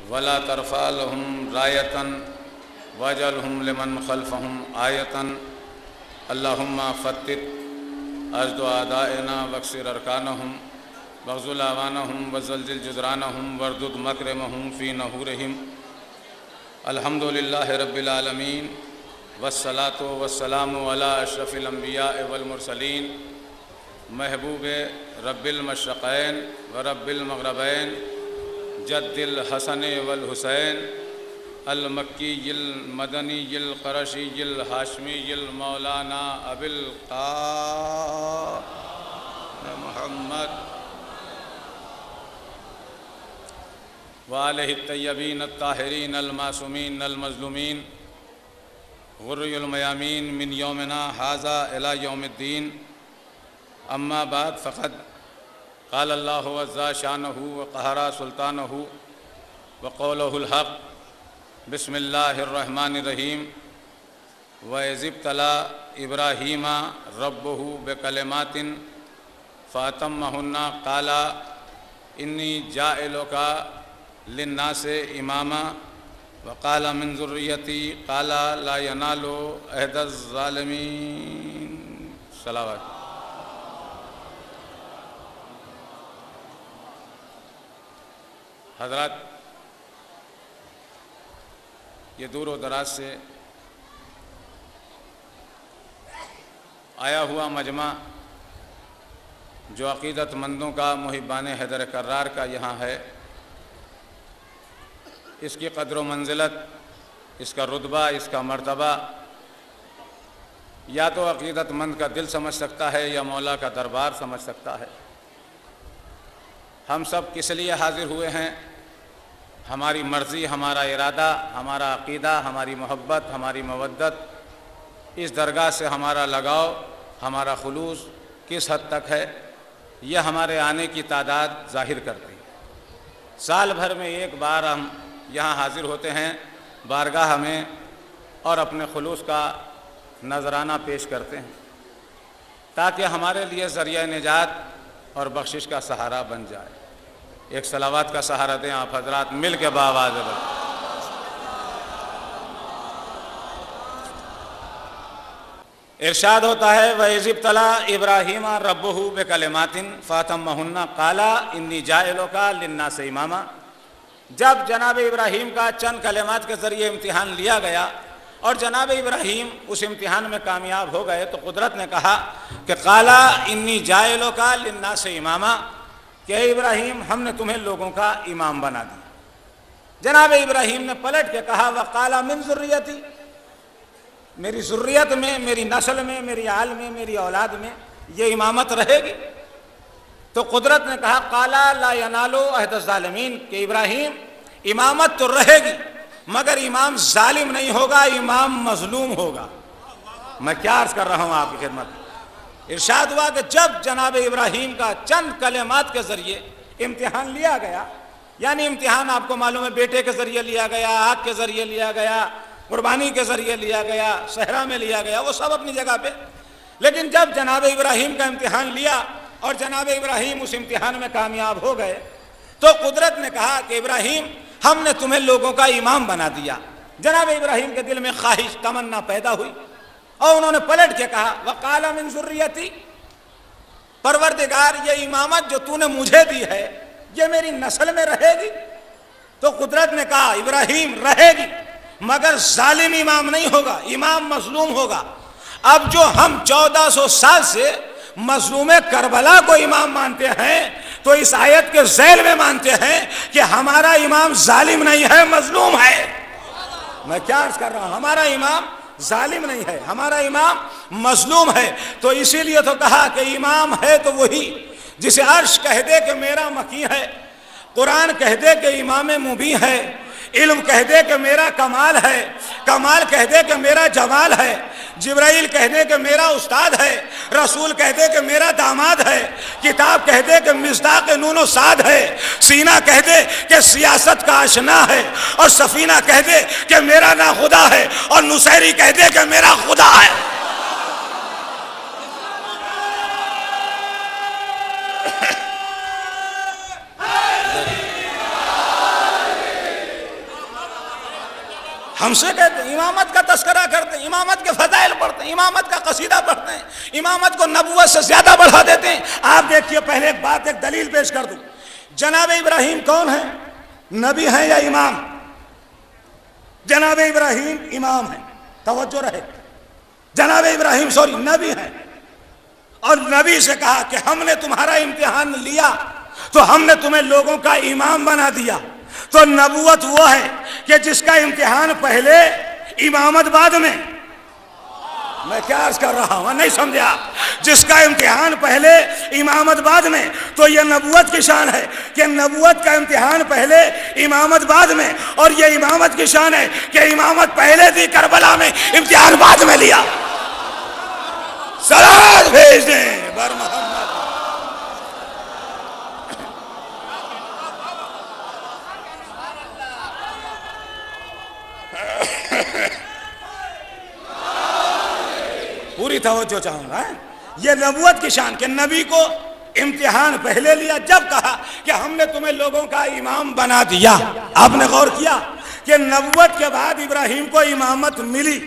वला तरफ़ा लहुम रायतन वजअलहुम लिमन खल्फ़हुम आयतन अल्लाहुम्मा फ़त्तित अज़्द आदाएना वक्सिर अरकानहुम वग़्ज़ुल आवानहुम वज़ल्ज़िल जुदरानहुम वरदुद मकरमहुम फ़ी नहूरिहिम। अल्हम्दुलिल्लाहि रब्बिल आलमीन वस्सलातु वस्सलामु अला अशरफिल अंबिया वल मुरसलीन महबूब रब्बिल मशरक़ैन व रब्बिल मग़रबैन जद्दिल हसन वल हुसैन अल मक्कीयिल मदनीयिल क़ुरैशियिल हाशमीयिल मौलाना अबिल क़ासिम मुहम्मद व आलिहि तय्यबीन अत्ताहिरीन अल मासूमीन अल मज़लूमीन गुर्रुल मयामीन मिन यौमिना हाज़ा इला यौमिद्दीन। अम्मा बाद फ़क़द क़ाल अल्लाहु अज़्ज़ा शानहु व क़हरा सुल्तानहु व क़ौलुहुल हक़ बिस्मिल्लाहिर रहमानिर रहीम। व इज़िब्तला इब्राहीमा रब्बुहु बिकलिमातिन फ़अतम्महुन्ना क़ाला इन्नी जाइलुका लिन्नासि इमामा व क़ाला मिन ज़ुर्रियती क़ाला ला यनालु अहदज़ ज़ालिमीन। सलावत। हज़रात, ये दूर व दराज से आया हुआ मजमा जो अक़ीदतमंदों का मुहिब्बान हैदर कर्रार का यहाँ है, इसकी क़द्र व मंज़िलत, इसका रुतबा, इसका मर्तबा या तो अक़ीदतमंद का दिल समझ सकता है या मौला का दरबार समझ सकता है। हम सब किस लिए हाज़िर हुए हैं? हमारी मर्ज़ी, हमारा इरादा, हमारा अक़ीदा, हमारी मोहब्बत, हमारी मवद्दत, इस दरगाह से हमारा लगाव, हमारा खुलूस किस हद तक है, यह हमारे आने की तादाद ज़ाहिर करती है। साल भर में एक बार हम यहाँ हाज़िर होते हैं बारगाह में और अपने खुलूस का नजराना पेश करते हैं ताकि हमारे लिए ज़रिया निजात और बख्शिश का सहारा बन जाए। एक सलावत का सहारा दें आप हजरात मिल के बावाज़ बोलें। इरशाद होता है व इज़िब्तला इब्राहीमा रब्बुहु बिकलिमातिन फ़अतम्महुन्ना क़ाला इन्नी जाइलुका लिन्नासि इमामा। जब जनाब इब्राहीम का चंद कलिमात के ज़रिए इम्तिहान लिया गया और जनाब इब्राहीम उस इम्तिहान में कामयाब हो गए तो कुदरत ने कहा कि क़ाला इन्नी जाइलुका लिन्नासि इमामा, कि इब्राहीम हमने तुम्हें लोगों का इमाम बना दिया। जनाब इब्राहीम ने पलट के कहा व क़ाला मिन ज़ुर्रियती, मेरी ज़ुर्रियत में, मेरी नस्ल में, मेरी आल में, मेरी औलाद में ये इमामत रहेगी। तो कुदरत ने कहा क़ाला ला यनालु अहदज़ ज़ालिमीन, कि इब्राहीम इमामत तो रहेगी मगर इमाम जालिम नहीं होगा, इमाम मजलूम होगा। मैं क्या अर्ज़ कर रहा हूँ आपकी खिदमत में। इरशाद हुआ कि जब जनाब इब्राहीम का चंद कलिमात के ज़रिए इम्तिहान लिया गया, यानी इम्तिहान आपको मालूम है बेटे के ज़रिए लिया गया, आग के ज़रिए लिया गया, कुर्बानी के ज़रिए लिया गया, सहरा में लिया गया, वो सब अपनी जगह पे। लेकिन जब जनाब इब्राहीम का इम्तिहान लिया और जनाब इब्राहीम उस इम्तिहान में कामयाब हो गए तो कुदरत ने कहा कि इब्राहीम हमने तुम्हें लोगों का इमाम बना दिया। जनाब इब्राहीम के दिल में ख्वाहिश, तमन्ना पैदा हुई और उन्होंने पलट के कहा व क़ाला मिन ज़ुर्रियती, परवरदिगार ये इमामत जो तूने मुझे दी है ये मेरी नस्ल में रहेगी। तो कुदरत ने कहा इब्राहीम रहेगी मगर जालिम इमाम नहीं होगा, इमाम मजलूम होगा। अब जो हम 1400 साल से मजलूम करबला को इमाम मानते हैं तो इस आयत के ज़ैल में मानते हैं कि हमारा इमाम जालिम नहीं है, मजलूम है। मैं क्या अर्ज़ कर रहा हूँ, हमारा इमाम जालिम नहीं है, हमारा इमाम मजलूम है। तो इसीलिए तो कहा कि इमाम है तो वही जिसे अर्श कह दे कि मेरा मकी है, कुरान कह दे कि इमाम मुबी है, इल्म कह दे कि मेरा कमाल है, कमाल कह दे कि मेरा जमाल है, जिब्राइल कह दे कि मेरा उस्ताद है, रसूल कह दे कि मेरा दामाद है, किताब कह दे कि मिस्दाक़ नूनो साद है, सीना कह दे कि सियासत का आशना है, और सफीना कह दे कि मेरा ना खुदा है, और नुसैरी कह दे कि मेरा खुदा है। हमसे कहते हैं, इमामत का तस्करा करते हैं, इमामत के फजाइल पढ़ते हैं, इमामत का कसीदा पढ़ते हैं, इमामत को नबुव्वत से ज्यादा बढ़ा देते हैं। आप देखिए, पहले एक बात, एक दलील पेश कर दूं। जनाब इब्राहिम कौन है? नबी हैं या इमाम? जनाब इब्राहिम इमाम है, तवज्जो रहे। जनाब इब्राहिम नबी हैं, और नबी से कहा कि हमने तुम्हारा इम्तिहान लिया तो हमने तुम्हें लोगों का इमाम बना दिया। तो नबुवत वो है कि जिसका इम्तिहान पहले, इमामत बाद में। मैं क्या अर्ज कर रहा हूं, नहीं समझे आप? जिसका इम्तिहान पहले, इमामत बाद में, तो यह नबुवत की शान है कि नबुवत का इम्तिहान पहले, इमामत बाद में। और यह इमामत की शान है कि इमामत पहले दी करबला में, इम्तिहान बाद में लिया। सलात भेज दें बर मोहम्मद। पूरी तवज्जो चाहूंगा। ये नबुवत की शान के नबी को इम्तिहान पहले लिया, जब कहा कि हमने तुम्हें लोगों का इमाम बना दिया। आपने गौर किया कि नबुवत के बाद इब्राहिम को इमामत मिली,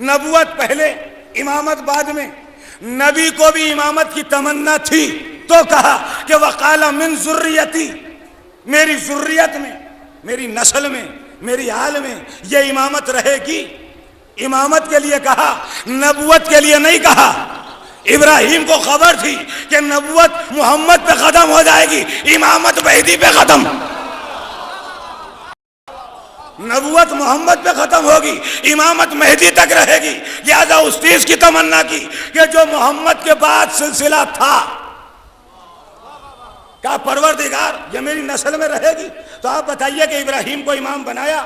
नबुवत पहले, इमामत बाद में। नबी को भी इमामत की तमन्ना थी, तो कहा कि वक़ाला मिन ज़ुर्रियती, मेरी ज़ुर्रियत में, मेरी नस्ल में, मेरी आल में ये इमामत रहेगी। इमामत के लिए कहा, नबुवत के लिए नहीं कहा। इब्राहिम को खबर थी कि नबुवत मोहम्मद पे खत्म हो जाएगी, इमामत मेहदी पे खत्म। नबुवत मोहम्मद पे खत्म होगी, इमामत मेहदी तक रहेगी। लिहाजा उस चीज की तमन्ना की कि जो मोहम्मद के बाद सिलसिला था, क्या परवरदिगार ये मेरी नस्ल में रहेगी। तो आप बताइए कि इब्राहिम को इमाम बनाया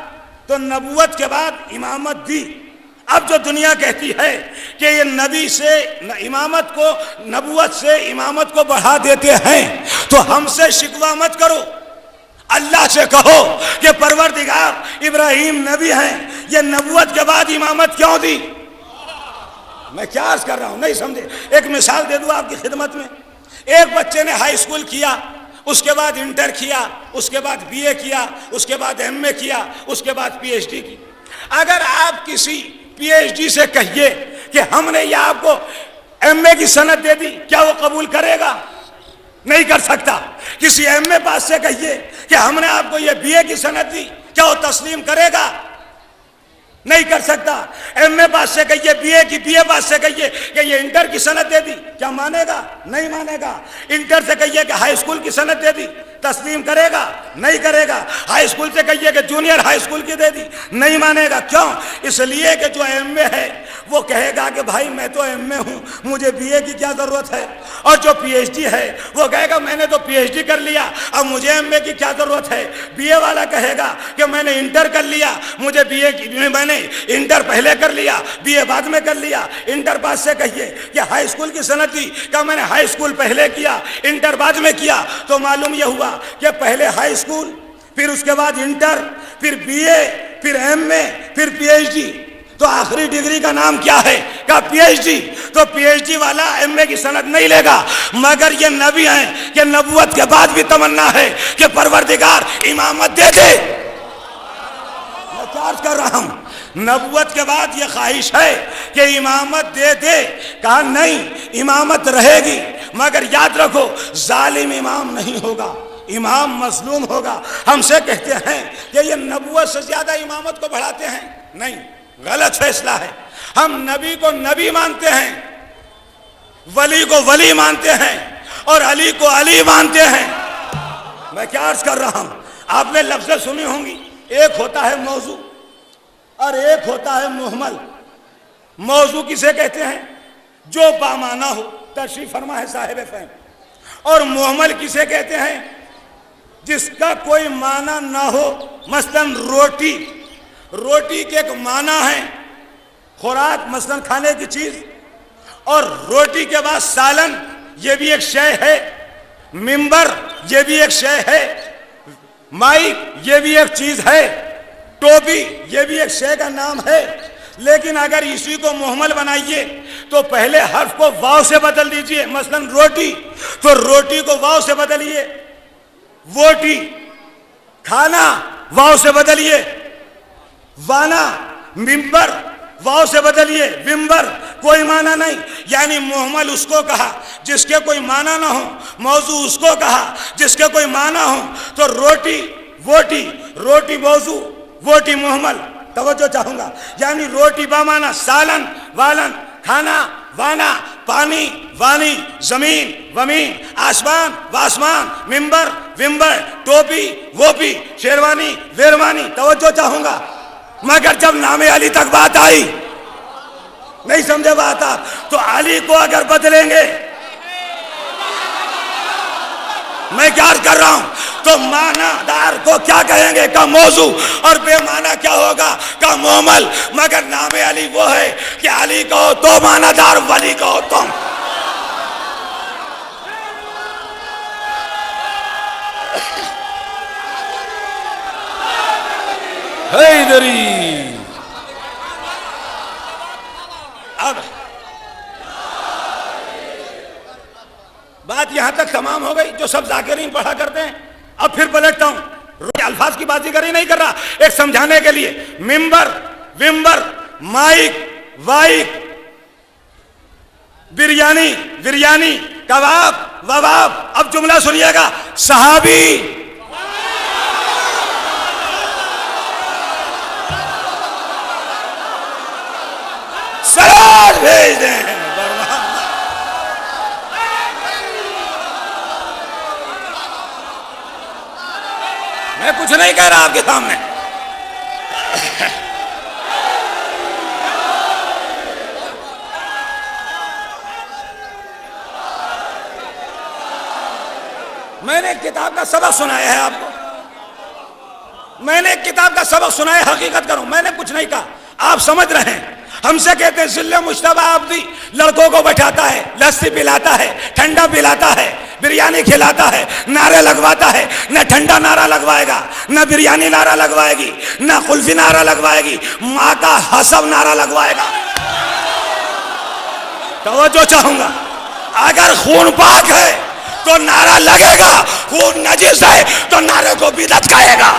तो नबुवत के बाद इमामत दी। अब जो दुनिया कहती है कि ये नबी से इमामत को, नबुवत से इमामत को बढ़ा देते हैं, तो हमसे शिकवा मत करो, अल्लाह से कहो कि परवरदिगार इब्राहिम नबी हैं, ये नबुवत के बाद इमामत क्यों दी। मैं क्या अर्ज कर रहा हूं, नहीं समझे? एक मिसाल दे दूं आपकी खिदमत में। एक बच्चे ने हाई स्कूल किया, उसके बाद इंटर किया, उसके बाद बीए किया, उसके बाद एमए किया, उसके बाद पीएचडी की। अगर आप किसी पीएचडी से कहिए कि हमने ये आपको एमए की सनद दे दी, क्या वो कबूल करेगा? नहीं कर सकता। किसी एमए पास से कहिए कि हमने आपको ये बीए की सनद दी, क्या वो तस्लीम करेगा? नहीं कर सकता। एमए पास से कहिए, बीए पास से कहिए कि ये इंटर की सनद दे दी, क्या मानेगा? नहीं मानेगा। इंटर से कहिए कि हाई स्कूल की सनद दे दी, तस्लीम करेगा? नहीं करेगा। हाई स्कूल से कहिए कि जूनियर हाई स्कूल की दे दी, नहीं मानेगा। क्यों? इसलिए कि जो एमए है वो कहेगा कि भाई मैं तो एमए हूं, मुझे बीए की क्या जरूरत है। और जो पीएचडी है वो कहेगा मैंने तो पीएचडी कर लिया, अब मुझे एमए की क्या जरूरत है। बीए वाला कहेगा कि मैंने इंटर कर लिया, मुझे बीए की, मैंने इंटर पहले कर लिया, बीए बाद में कर लिया। इंटर पास से कहिए कि हाई स्कूल की सनद दी, क्या मैंने हाई स्कूल पहले किया, इंटर बाद में किया। तो मालूम यह हुआ कि पहले हाई स्कूल, फिर उसके बाद इंटर, फिर बीए, फिर एमए, फिर पीएचडी। तो आखिरी डिग्री का नाम क्या है? का पीएचडी। तो पीएचडी वाला एमए की सनद नहीं लेगा। मगर ये नबी हैं कि नबुवत के बाद भी तमन्ना है कि परवरदिगार इमामत दे दे। मैं क्या अर्ज कर रहा हूं? नबुवत के बाद ये ख्वाहिश है कि इमामत दे दे। कहा नहीं, इमामत रहेगी, मगर याद रखो जालिम इमाम नहीं होगा, इमाम मजलूम होगा। हमसे कहते हैं कि ये नबुवत से ज्यादा इमामत को बढ़ाते हैं, नहीं, गलत फैसला है। हम नबी को नबी मानते हैं, वली को वली मानते हैं, और अली को अली मानते हैं। मैं क्या अर्ज कर रहा हूं? आपने लफ्ज़ें सुनी होंगी, एक होता है मौजू और एक होता है मुहमल। मौजू किसे कहते हैं? जो बामाना हो, तशरीफ फरमा है साहिब फहम। और मुहमल किसे कहते हैं? जिसका कोई माना ना हो। मसलन रोटी, रोटी के एक माना है खुराक, मसलन खाने की चीज, और रोटी के बाद सालन, ये भी एक शय है। मिंबर, ये भी एक शय है। माइक, ये भी एक चीज है। टोपी, ये भी एक शय का नाम है। लेकिन अगर इसी को मुहमल बनाइए तो पहले हर्फ को वाव से बदल दीजिए। मसलन रोटी, तो रोटी को वाव से बदलिए, वोटी। खाना वाव से बदलिए, वाना, मिंबर, वाव से बदलिए विंबर, कोई माना नहीं। यानी मुहम्मल उसको कहा जिसके कोई माना ना हो, मौजू उसको कहा जिसके कोई माना हो। तो रोटी वोटी, रोटी मौजू, वोटी मुहम्मल, तवज्जो चाहूंगा। यानी रोटी बामाना सालन वालन, खाना वाना, पानी वानी, जमीन वमीन, आसमान वासमान, मिंबर विंबर, टोपी वोपी, शेरवानी वेरवानी, तवज्जो चाहूंगा। मगर जब नामे अली तक बात आई, नहीं समझे बात आप, तो अली को अगर बदलेंगे, मैं क्या कर रहा हूं, तो मानादार को क्या कहेंगे का मौजू, और बेमाना क्या होगा का मोमल। मगर नामे अली वो है कि अली कहो तो मानादार, वली कहो तुम। हैदरी। अब बात यहां तक तमाम हो गई, जो सब जाकिरीन पढ़ा करते हैं। अब फिर पलटता हूं, अल्फाज की बाजीगरी नहीं कर रहा, एक समझाने के लिए। मिंबर विंबर, माइक वाइक, बिरयानी बिरयानी, कबाब वबाब। अब जुमला सुनिएगा, सहाबी, सलाद भेज दें। मैं कुछ नहीं कह रहा आपके सामने। मैंने एक किताब का सबक सुनाया है आपको, मैंने एक किताब का सबक सुनाया, हकीकत करूं, मैंने कुछ नहीं कहा, आप समझ रहे हैं। हमसे कहते हैं जिल्ले मुश्तबा आबदी, लड़कों को बैठाता है, लस्सी पिलाता है, ठंडा पिलाता है, बिरयानी खिलाता है, नारे लगवाता है। न ठंडा नारा लगवाएगा, न बिरयानी नारा लगवाएगी, न कुल्फी नारा लगवाएगी, माँ का हसब नारा लगवाएगा। तवज्जो चाहूंगा, अगर खून पाक है तो नारा लगेगा, खून नजिस है तो नारे को बिदअत कहेगा।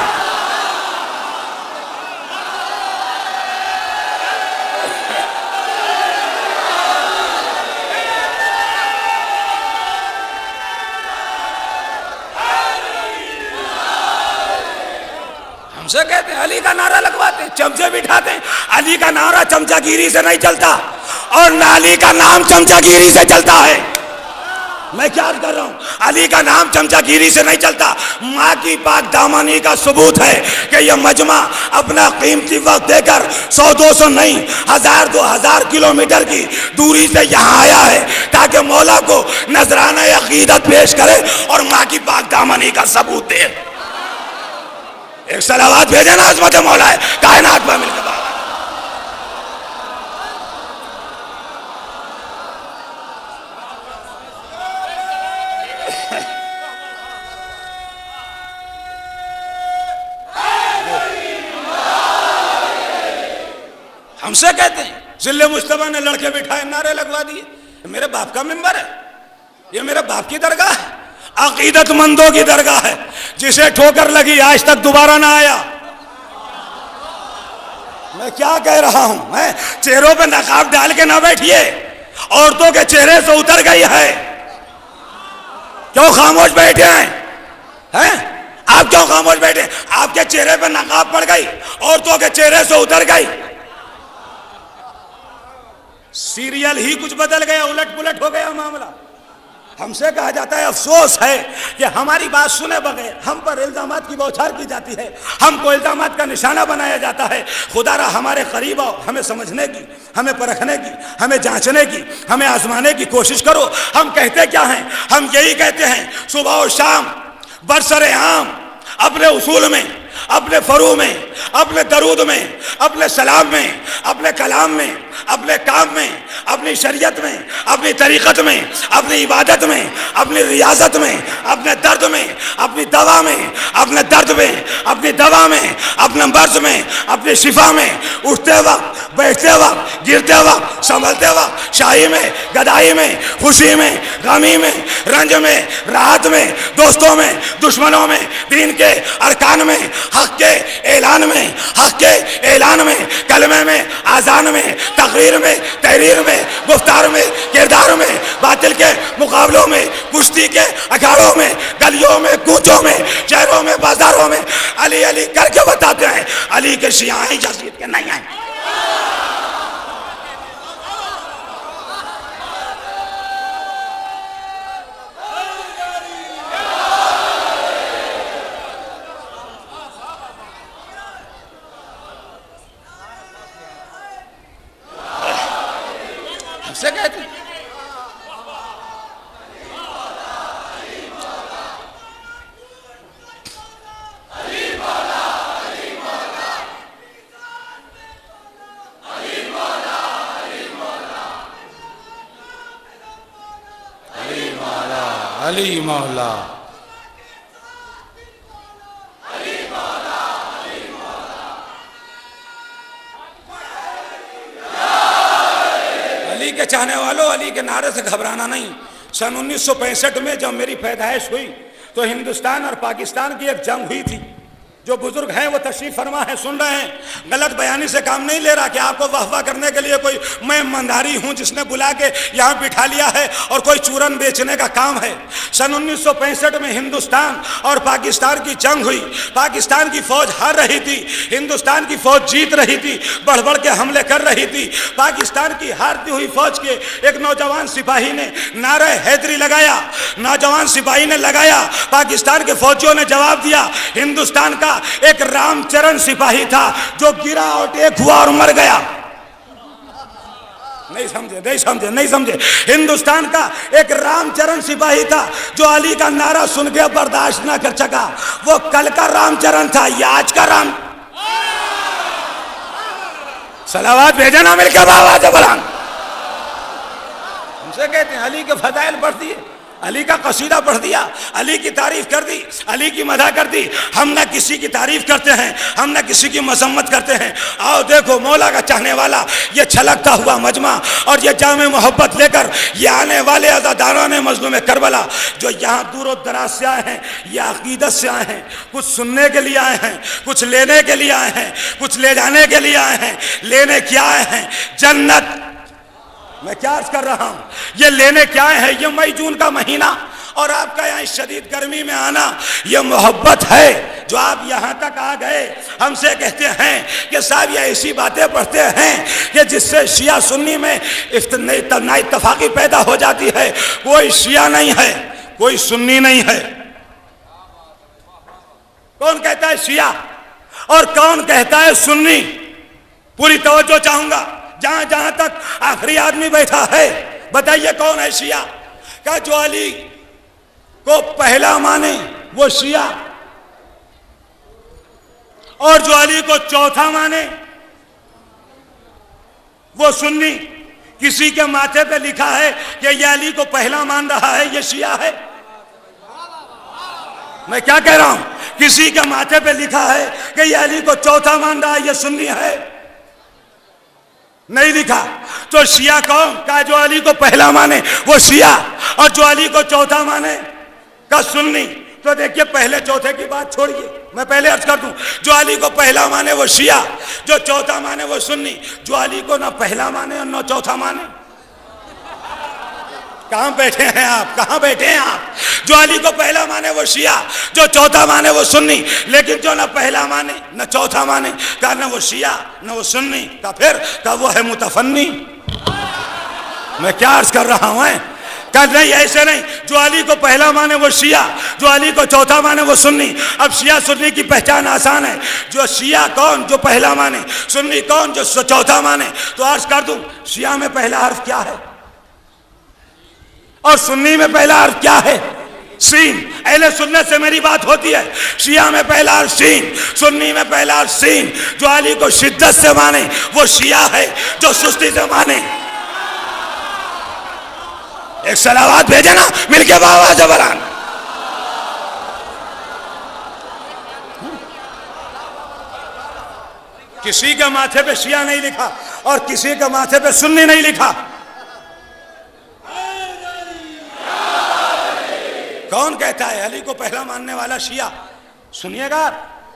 हमसे कहते हैं अली का नारा लगवाते हैं, चमचे बिठाते हैं। अली का नारा चमचागिरी से नहीं चलता, और न अली का नाम चमचागिरी से चलता है। मैं क्या कर रहा हूं, अली का नाम चमचागिरी से नहीं चलता। माँ की पाक दामनी का सबूत है कि यह मजमा अपना कीमती वक्त देकर 100-200 नहीं, 1000-2000 किलोमीटर की दूरी से यहाँ आया है, ताकि मौला को नजराना अकीदत पेश करे और माँ की पाक दामनी का सबूत दे। एक सलावत भेजे ना अज़मत मौला है कायनात में मिलकर। हमसे कहते हैं जिले मुस्तफा ने लड़के बिठाए, नारे लगवा दिए। मेरे बाप का मिंबर है, ये मेरे बाप की दरगाह है, अकीदतमंदों की दरगाह है। जिसे ठोकर लगी आज तक दोबारा ना आया। मैं क्या कह रहा हूं, मैं चेहरों पे नकाब डाल के ना बैठिए, औरतों के चेहरे से उतर गई है। क्यों खामोश बैठे हैं? आप क्यों खामोश बैठे? आपके चेहरे पे नकाब पड़ गई, औरतों के चेहरे से उतर गई। सीरियल ही कुछ बदल गया, उलट पुलट हो गया मामला। हमसे कहा जाता है, अफसोस है कि हमारी बात सुने बगैर हम पर इल्जामात की बौछार की जाती है, हमको इल्जामात का निशाना बनाया जाता है। खुदारा हमारे करीब आओ, हमें समझने की, हमें परखने की, हमें जांचने की, हमें आजमाने की कोशिश करो। हम कहते क्या हैं? हम यही कहते हैं सुबह और शाम बरसरे आम अपने उसूल में, अपने फरू में, अपने दरूद में, अपने सलाम में, अपने कलाम में, अपने काम में, अपनी शरीयत में, अपनी तरीक़त में, अपनी इबादत में, अपनी रियाजत में, अपने दर्द में, अपनी दवा में, अपने दर्द में, अपनी दवा में, अपने मर्ज में, अपनी शिफा में, उठते वक्त, बैठते वक्त, गिरते वक्त, संभलते वक्त, शाही में, गदाई में, खुशी में, गमी में, रंज में, राहत में, दोस्तों में, दुश्मनों में, दीन के अरकान में, हक के ऐलान में, हक के ऐलान में, कलमे में, आजान में, तकरीर में, तहरीर में, गुफ्तार में, किरदार में, बातिल के मुकाबलों में, कुश्ती के अखाड़ों में, गलियों में, कूचों में, शहरों में, बाजारों में अली अली करके बताते हैं। अली के शिया हैं, यजीद के नहीं हैं। हमसे कहते अली मौला। अली के चाहने वालों, अली के नारे से घबराना नहीं। सन 1965 में जब मेरी पैदाइश हुई तो हिंदुस्तान और पाकिस्तान की एक जंग हुई थी। जो बुजुर्ग हैं वो तशरीफ फरमा है, सुन रहे हैं, गलत बयानी से काम नहीं ले रहा कि आपको वाहवाह करने के लिए कोई मैं मंदारी हूं जिसने बुला के यहाँ बिठा लिया है और कोई चूरन बेचने का काम है। सन 1965 में हिंदुस्तान और पाकिस्तान की जंग हुई। पाकिस्तान की फौज हार रही थी, हिंदुस्तान की फौज जीत रही थी, बढ़ बढ़ के हमले कर रही थी। पाकिस्तान की हारती हुई फौज के एक नौजवान सिपाही ने नारा हैदरी लगाया, नौजवान सिपाही ने लगाया, पाकिस्तान के फौजियों ने जवाब दिया। हिंदुस्तान का एक रामचरण सिपाही था जो गिरा और टेक हुआ और मर गया। नहीं समझे, नहीं समझे, नहीं समझे। हिंदुस्तान का एक रामचरण सिपाही था जो अली का नारा सुन के बर्दाश्त ना कर सका। वो कल का रामचरण था या आज का राम? सलावत भेजा ना मिलकर आवाज बुलंद। हमसे कहते हैं अली के फजाइल पढ़ दिए, अली का कसीदा पढ़ दिया, अली की तारीफ कर दी, अली की मदह कर दी। हम ना किसी की तारीफ करते हैं, हम ना किसी की मजम्मत करते हैं। आओ देखो मौला का चाहने वाला ये छलकता हुआ मजमा और ये जामे मोहब्बत लेकर ये आने वाले अज़ादारान ने मज़लूम करबला जो यहाँ दूर दराज से आए हैं, ये अकीदत से आए हैं, कुछ सुनने के लिए आए हैं, कुछ लेने के लिए आए हैं, कुछ ले जाने के लिए आए हैं। लेने क्या आए हैं? जन्नत। मैं क्या अर्ज कर रहा हूं, ये लेने क्या है? ये मई जून का महीना और आपका यहाँ शदीद गर्मी में आना, ये मोहब्बत है जो आप यहाँ तक आ गए। हमसे कहते हैं कि साहब ये ऐसी बातें पढ़ते हैं कि जिससे शिया सुन्नी में ना इत्तफाकी पैदा हो जाती है। कोई शिया नहीं है, कोई सुन्नी नहीं है। कौन कहता है शिया और कौन कहता है सुन्नी? पूरी तवज्जो चाहूंगा, जहां जहां तक आखिरी आदमी बैठा है। बताइए कौन है शिया? क्या जो अली को पहला माने वो शिया और जो अली को चौथा माने वो सुन्नी? किसी के माथे पे लिखा है कि ये अली को पहला मान रहा है, ये शिया है। मैं क्या कह रहा हूं? किसी के माथे पे लिखा है कि ये अली को चौथा मान रहा है, ये सुन्नी है? नहीं लिखा। तो शिया कौन? का जो अली को पहला माने वो शिया और जो अली को चौथा माने का सुन्नी। तो देखिए पहले चौथे की बात छोड़िए, मैं पहले अर्ज कर दूं, जो अली को पहला माने वो शिया, जो चौथा माने वो सुन्नी। जो अली को ना पहला माने और ना चौथा माने, कहां बैठे हैं आप? कहां बैठे हैं आप? जो अली को पहला माने वो शिया, जो चौथा माने वो सुन्नी। लेकिन जो ना पहला माने ना चौथा माने का ना वो शिया ना वो सुन्नी का फिर का वो है मुतफन्नी। मैं क्या अर्ज कर रहा हूं? क्या नहीं? ऐसे नहीं। जो अली को पहला माने वो शिया, जो अली को चौथा माने वो सुन्नी। अब शिया सुन्नी की पहचान आसान है। जो शिया कौन? जो पहला माने। सुन्नी कौन? जो चौथा माने। तो अर्ज कर दूं, शिया में पहला हर्फ क्या है और सुन्नी में पहला हर्फ क्या है? सीन। अहले सुन्नत से मेरी बात होती है। शिया में पहला हर्फ सीन, सुन्नी में पहला हर्फ सीन। जो अली को शिद्दत से माने वो शिया है, जो सुस्ती से माने एक सलावत भेजे ना मिलके बाबा जबरान। किसी के माथे पे शिया नहीं लिखा और किसी के माथे पे सुन्नी नहीं लिखा। कौन कहता है अली को पहला मानने वाला शिया? सुनिएगा,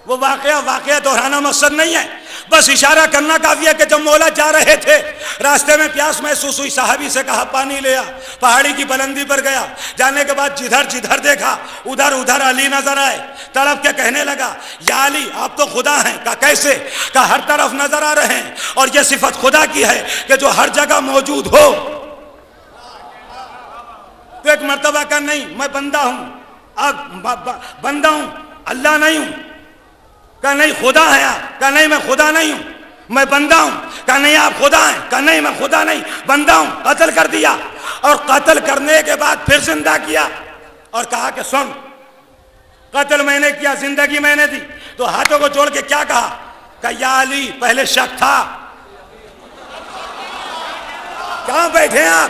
वो वाकया दोहराना मकसद नहीं है, बस इशारा करना काफी है कि जब मौला जा रहे थे, रास्ते में प्यास महसूस हुई, साहबी से कहा पानी ले आ, पहाड़ी की बुलंदी पर गया, जाने के बाद जिधर जिधर देखा उधर उधर अली नजर आए, तड़प के कहने लगा या अली आप तो खुदा हैं। कहा कैसे? कहा हर तरफ नजर आ रहे हैं और यह सिफत खुदा की है कि जो हर जगह मौजूद हो। तो एक मर्तबा का नहीं, मैं बंदा हूं, अब बंदा हूं, अल्लाह नहीं हूं। कहा नहीं खुदा है आप। कहा नहीं मैं खुदा नहीं हूं, मैं बंदा हूं। कहा नहीं आप खुदा हैं। कहा नहीं मैं खुदा नहीं, बंदा हूं। कत्ल कर दिया और कत्ल करने के बाद फिर जिंदा किया और कहा कि सुन, कत्ल मैंने किया, जिंदगी मैंने दी। तो हाथों को जोड़ के क्या कहा? कहा या अली पहले शक था। कहां बैठे हैं आप?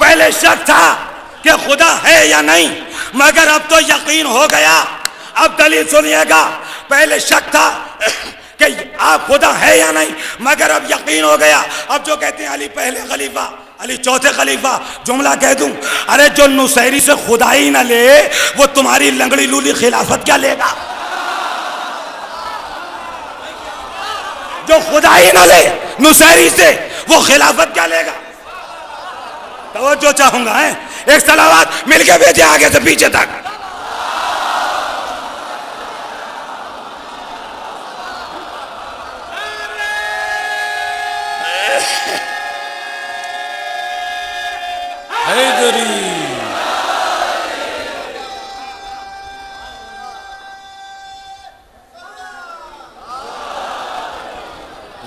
पहले शक था कि खुदा है या नहीं, मगर अब तो यकीन हो गया। अब दलील सुनिएगा, पहले शक था कि आप खुदा है या नहीं, मगर अब यकीन हो गया। अब जो कहते हैं अली पहले खलीफा, अली चौथे खलीफा, जुमला कह दूं, अरे जो नुसैरी से खुदाई ना ले वो तुम्हारी लंगड़ी लूली खिलाफत क्या लेगा? जो खुदाई ना ले नुसैरी से वो खिलाफत क्या लेगा? तवज्जो चाहूंगा है, एक सलावत मिलके भेजे आगे से पीछे तक।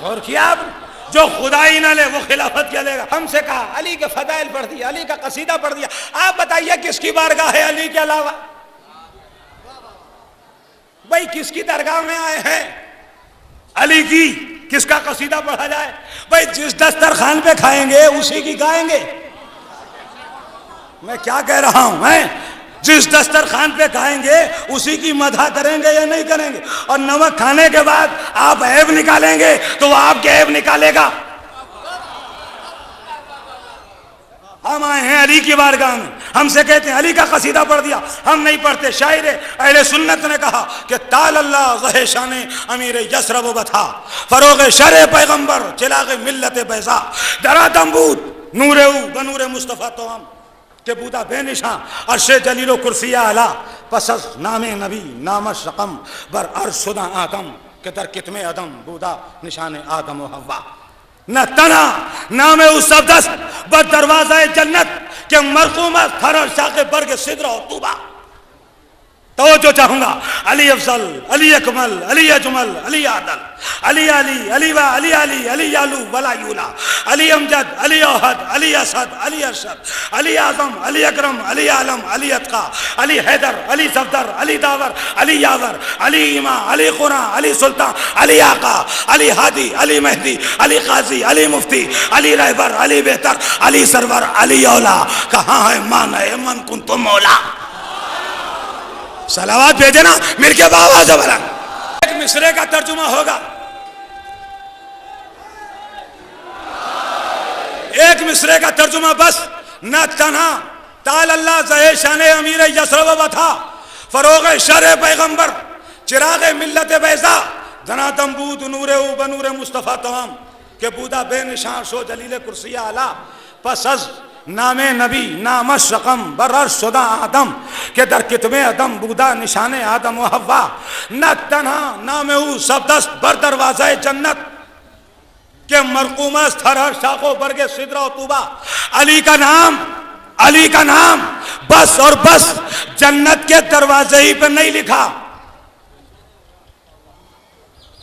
और किया आप, जो खुदाई ना ले वो खिलाफत क्या लेगा? हमसे कहा अली के फदाइल पढ़ दिया, अली का कसीदा पढ़ दिया। आप बताइए किसकी बारगाह है अली के अलावा? भाई किसकी दरगाह में आए हैं? अली की किसका कसीदा पढ़ा जाए? भाई जिस दस्तरखान पे खाएंगे उसी की गाएंगे। मैं क्या कह रहा हूं, मैं जिस दस्तरखान पे खाएंगे उसी की मदह करेंगे या नहीं करेंगे? और नमक खाने के बाद आप ऐब निकालेंगे तो वो आपके ऐब निकालेगा। हम आए हैं अली की बारगाह में, हमसे कहते हैं अली का कसीदा पढ़ दिया, हम नहीं पढ़ते। शायर अहले सुन्नत ने कहा कि ताल अल्लाह ज़हे शाने अमीर यसरब बथा फरोग शर पैगंबर चिराग मिल्लत बैज़ा दरा तंबूत नूरे बनूरे मुस्तफ़ा तो हम के बूदा बेनिशां अर्शे जलीलो कुर्सिया अला पसस नामे नबी नाम रकम बर अर्शुदा आदम के दर कितमे अदम बूदा निशान आदम व हव्वा न तना नामे उस सब्दस बर दरवाज़ा जन्नत के मरकूमा थर शाके बर्ग सिद्र और तूबा। तो जो चाहूंगा अली अफजल, अली अकमल, अली अजमल, अली आदल, अली अली अली वा अली अली अली यालू वला यूला, अली अमजद, अली ओहद, अली असद, अली अरशद, अली आजम, अली अकरम, अली आलम, अली अतका, अली हैदर, अली सफदर, अली दावर, अली यावर, अली इमा, अली खुरा, अली सुल्तान, अली आका, अली हादी, अली मेहदी, अली काजी, अली मुफ्ती, अली रहबर, अली बेहतर, अली सरवर, अली औला। कहाँ है मान है मन कुन तो मौला। सलावत भेजे ना मिलके बाबा जबरा। एक मिसरे का तर्जुमा होगा, एक मिसरे का तर्जुमा बस। न तना ताल अल्लाह ज़हे शाने अमीर यसरब बथा फरोग शर पैगंबर चिराग मिल्लत बैज़ा जना तंबूत नूरे बनूरे मुस्तफ़ा तमाम के बूदा बेनिशान शो जलील कुर्सिया अला पसज नामे नबी नामश रकम बर्र शुदा आदम के दर कितमे अदम बूदा निशाने आदम व हव्वा न तन्हा नामे उ सबदस्त बर दरवाज़े जन्नत के मरकूमा थर शाखो बरगे सिद्रा और तूबा। अली का नाम, अली का नाम बस और बस जन्नत के दरवाजे ही पर नहीं लिखा।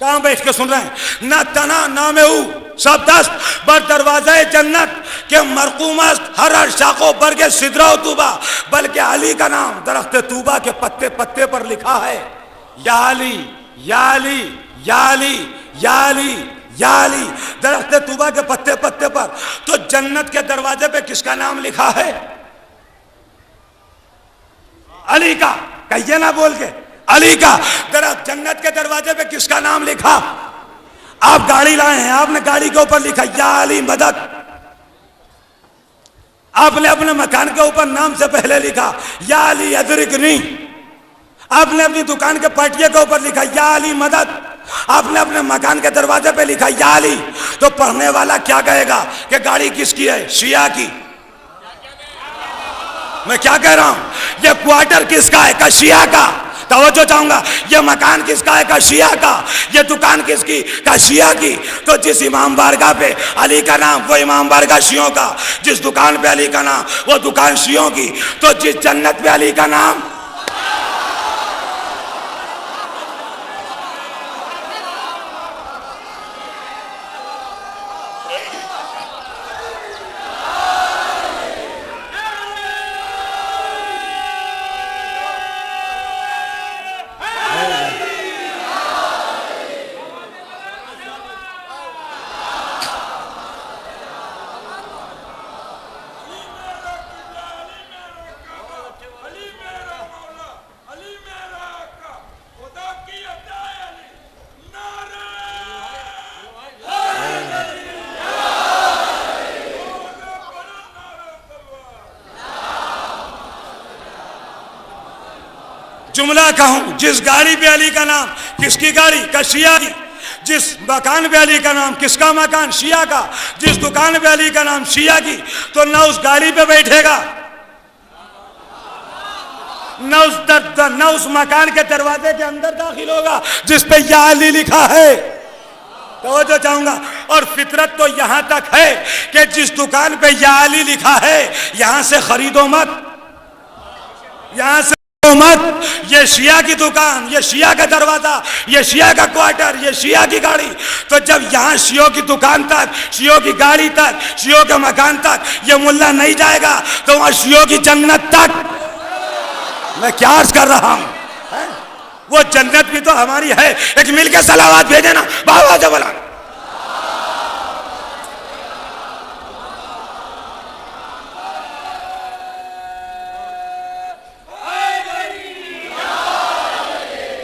कहां बैठ के सुन रहे हैं? न तना नामे उ सबदस्त बर दरवाज़े जन्नत के मरकूमस्त हर शाखो बरगे सिद्रा तूबा, बल्कि अली का नाम दरख्त तूबा के पत्ते पत्ते पर लिखा है या अली या अली या अली या अली या अली, दरख्त तूबा के पत्ते पत्ते पर। तो जन्नत के दरवाजे पे किसका नाम लिखा है? अली का, कहिए ना बोल के अली का। जरा जन्नत के दरवाजे पे किसका नाम लिखा? आप गाड़ी लाए हैं, आपने गाड़ी के ऊपर लिखा या अली मदद। आपने अपने मकान के ऊपर नाम से पहले लिखा या अली अदरिकनी। आपने अपनी दुकान के पटिये के ऊपर लिखा या अली मदद। आपने अपने मकान के दरवाजे पे लिखा या अली। तो पढ़ने वाला क्या कहेगा कि गाड़ी किसकी है? शिया की। मैं क्या कह रहा हूं? ये क्वार्टर किसका है? का शिया का। तवज्जो चाहूंगा, ये मकान किसका है? का शिया का। ये दुकान किसकी? का शिया की। तो जिस इमाम बारगाह पे अली का नाम, वो इमाम बारगाह शियों का। जिस दुकान पे अली का नाम, वो दुकान शियों की। तो जिस जन्नत पे अली का नाम, जुमला कहूं, जिस गाड़ी पे अली का नाम, किसकी गाड़ी? का शिया की। जिस मकान पे अली का नाम, किसका मकान? शिया का। जिस दुकान पे अली का नाम, शिया की। तो न उस गाड़ी पे बैठेगा, न उस मकान के दरवाजे के अंदर दाखिल होगा जिस पे या अली लिखा है। तो जो चाहूंगा, और फितरत तो यहां तक है कि जिस दुकान पे या अली लिखा है, यहां से खरीदो मत, यहां से मत। ये शिया की दुकान, ये शिया का दरवाजा, ये शिया का क्वार्टर, ये शिया की गाड़ी। तो जब यहां शियों की दुकान तक, शियों की गाड़ी तक, शियों के मकान तक ये मुल्ला नहीं जाएगा, तो वहां शियों की जन्नत तक। मैं क्या अर्ज कर रहा हूं? वो जन्नत भी तो हमारी है। एक मिलके सलावत भेजे ना, बाबा जबला।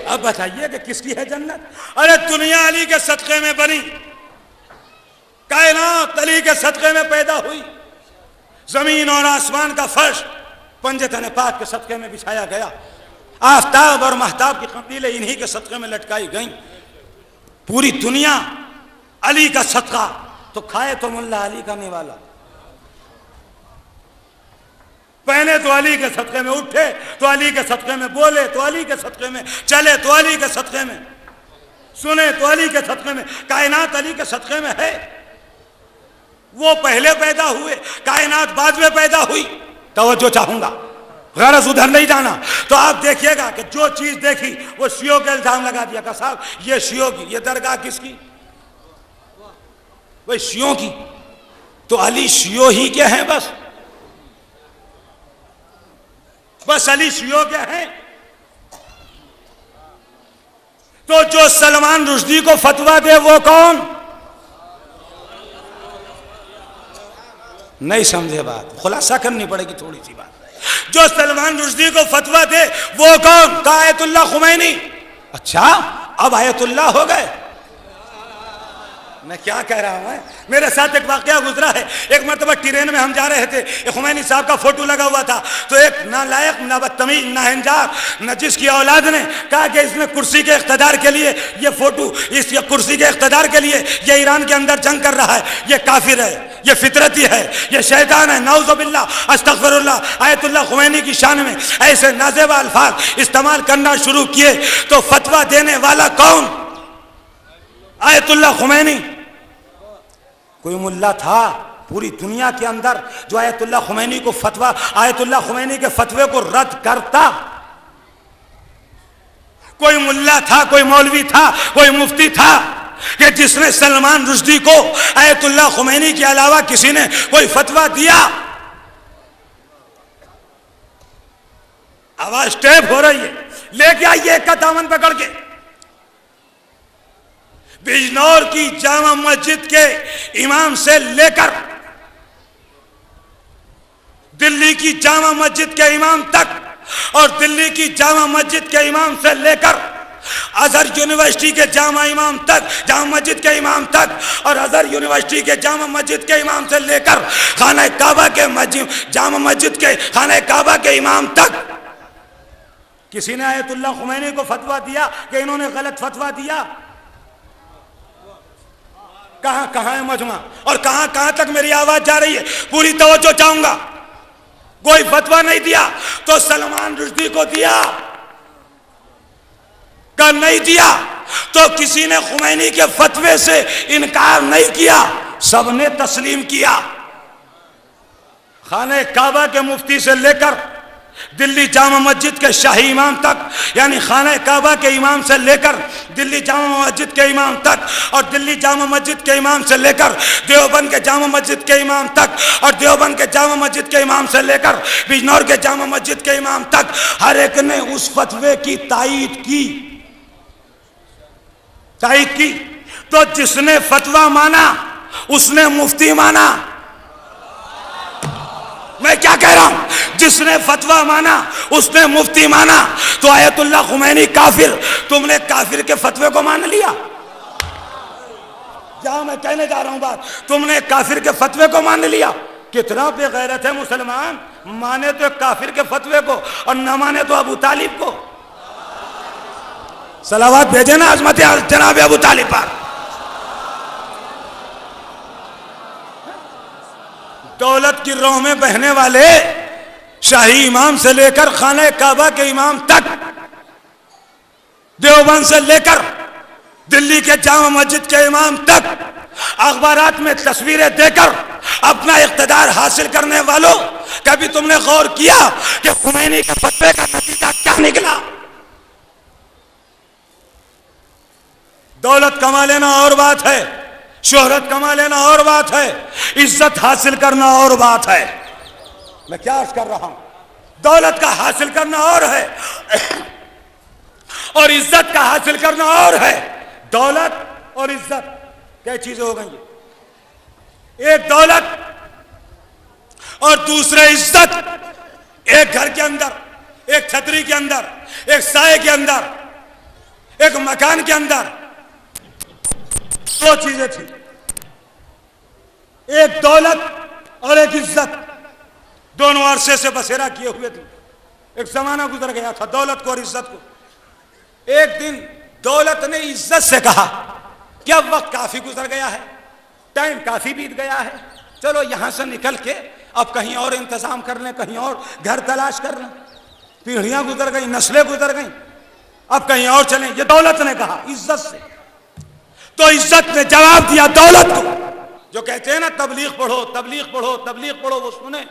अब बताइए कि किसकी है जन्नत? अरे दुनिया अली के सदक़े में बनी, कायनात अली के सदक़े में पैदा हुई। जमीन और आसमान का फर्श पंजतन पाक के सदक़े में बिछाया गया। आफ्ताब और महताब की कंदीलें इन्हीं के सदक़े में लटकाई गईं। पूरी दुनिया अली का सदका। तो खाए तो मुल्ला अली का निवाला, पहने तो अली के सदक़े में, उठे तो अली के सदक़े में, बोले तो अली के सदक़े में, चले तो अली के सदक़े में, सुने तो अली के सदक़े में। कायनात अली के सदक़े में है। वो पहले पैदा हुए, कायनात बाद में पैदा हुई। तवज्जो चाहूंगा, गरज उधर नहीं जाना। तो आप देखिएगा कि जो चीज देखी वो शियों के इल्जाम लगा दिया। का साहब ये शियों की, ये दरगाह किसकी? वही शियों की। तो अली शियों ही के हैं, बस अली शियों के हैं। तो जो सलमान रुश्दी को फतवा दे वो कौन? नहीं समझे बात, खुलासा करनी पड़ेगी थोड़ी सी बात। जो सलमान रुश्दी को फतवा दे वो कौन? का आयतुल्लाह खुमैनी। अच्छा, अब आयतुल्लाह हो गए। मैं क्या कह रहा हूं? मेरे साथ एक वाकया गुजरा है। एक मरतबा ट्रेन में हम जा रहे थे, एक खुमैनी साहब का फोटो लगा हुआ था। तो एक नालायक, नाबदतमीज, नाहंजार, नजिस की औलाद ने कहा कि इसमें कुर्सी के इख्तिदार के लिए ये फोटो, इस कुर्सी के इख्तिदार के लिए ये ईरान के अंदर जंग कर रहा है, ये काफिर है, ये फितरती है, ये शैतान है, नाउज़ुबिल्लाह, अस्तग़फिरुल्लाह। आयतुल्लाह खुमैनी की शान में ऐसे नाज़ेबा अल्फाज इस्तेमाल करना शुरू किए। तो फतवा देने वाला कौन? आयतुल्लाह खुमैनी। कोई मुल्ला था पूरी दुनिया के अंदर जो आयतुल्लाह खुमैनी को फतवा, आयतुल्लाह खुमैनी के फतवे को रद्द करता? कोई मुल्ला था, कोई मौलवी था, कोई मुफ्ती था कि जिसने सलमान रुश्दी को आयतुल्लाह खुमैनी के अलावा किसी ने कोई फतवा दिया? आवाज टेप हो रही है, लेके आइए एक का दामन पकड़ के। बिजनौर की जामा मस्जिद के इमाम से लेकर दिल्ली की जामा मस्जिद के इमाम तक और दिल्ली की जामा मस्जिद के इमाम से लेकर अजहर यूनिवर्सिटी के जामा इमाम तक, जामा मस्जिद के इमाम तक, और अजहर यूनिवर्सिटी के जामा मस्जिद के इमाम से लेकर खाना काबा के जामा मस्जिद के खाना काबा के इमाम तक, किसी ने आयतुल्लाह खुमैनी को फतवा दिया कि इन्होंने गलत फतवा दिया? कहां कहां है मजमा, और कहां कहां तक मेरी आवाज जा रही है? पूरी तवज्जो चाहूंगा। कोई फतवा नहीं दिया तो सलमान रुश्दी को दिया, का नहीं दिया तो किसी ने खुमैनी के फतवे से इनकार नहीं किया, सबने तस्लीम किया। खाने काबा के मुफ्ती से लेकर दिल्ली जामा मस्जिद के शाही इमाम तक, यानी खाना काबा के इमाम से लेकर दिल्ली जामा मस्जिद के इमाम तक, और दिल्ली जामा मस्जिद के इमाम से लेकर देवबंद के जामा मस्जिद के इमाम तक, और देवबंद के जामा मस्जिद के इमाम से लेकर बिजनौर के जामा मस्जिद के इमाम तक, हर एक ने उस फतवे की तायीद की। तो जिसने फतवा माना उसने मुफ्ती माना। मैं क्या कह रहा हूं? जिसने फतवा माना उसने मुफ्ती माना। तो आयतुल्लाह खुमैनी काफिर, तुमने काफिर के फतवे को मान लिया। जहां मैं कहने जा रहा हूं बात, तुमने काफिर के फतवे को मान लिया। कितना बेगैरत है मुसलमान, माने तो काफिर के फतवे को और न माने तो अबू तालिब को। सलावत भेजे ना अजमत जनाब अबू तालिब पर। दौलत की राह में बहने वाले शाही इमाम से लेकर खाना काबा के इमाम तक, देवबंद से लेकर दिल्ली के जामा मस्जिद के इमाम तक, अखबारात में तस्वीरें देकर अपना इख्तिदार हासिल करने वालों, कभी तुमने गौर किया कि खुमैनी के फतवे का नतीजा क्या निकला? दौलत कमा लेना और बात है, शोहरत कमा लेना और बात है, इज्जत हासिल करना और बात है। मैं क्या अर्ज कर रहा हूं? दौलत का हासिल करना और है और इज्जत का हासिल करना और है। दौलत और इज्जत क्या चीजें हो गई? एक दौलत और दूसरे इज्जत। एक घर के अंदर, एक छतरी के अंदर, एक साए के अंदर, एक मकान के अंदर दो चीजें थी, एक दौलत और एक इज्जत। दोनों अरसे से बसेरा किए हुए थे। एक जमाना गुजर गया था दौलत को और इज्जत को। एक दिन दौलत ने इज्जत से कहा कि अब वक्त काफी गुजर गया है, टाइम काफी बीत गया है, चलो यहां से निकल के अब कहीं और इंतजाम कर लें, कहीं और घर तलाश कर लें। पीढ़ियां गुजर गई, नस्लें गुजर गई, अब कहीं और चलें। ये दौलत ने कहा इज्जत से। तो इज्जत ने जवाब दिया दौलत को। जो कहते हैं ना तबलीग पढ़ो, तबलीग पढ़ो, तबलीग पढ़ो, वो सुने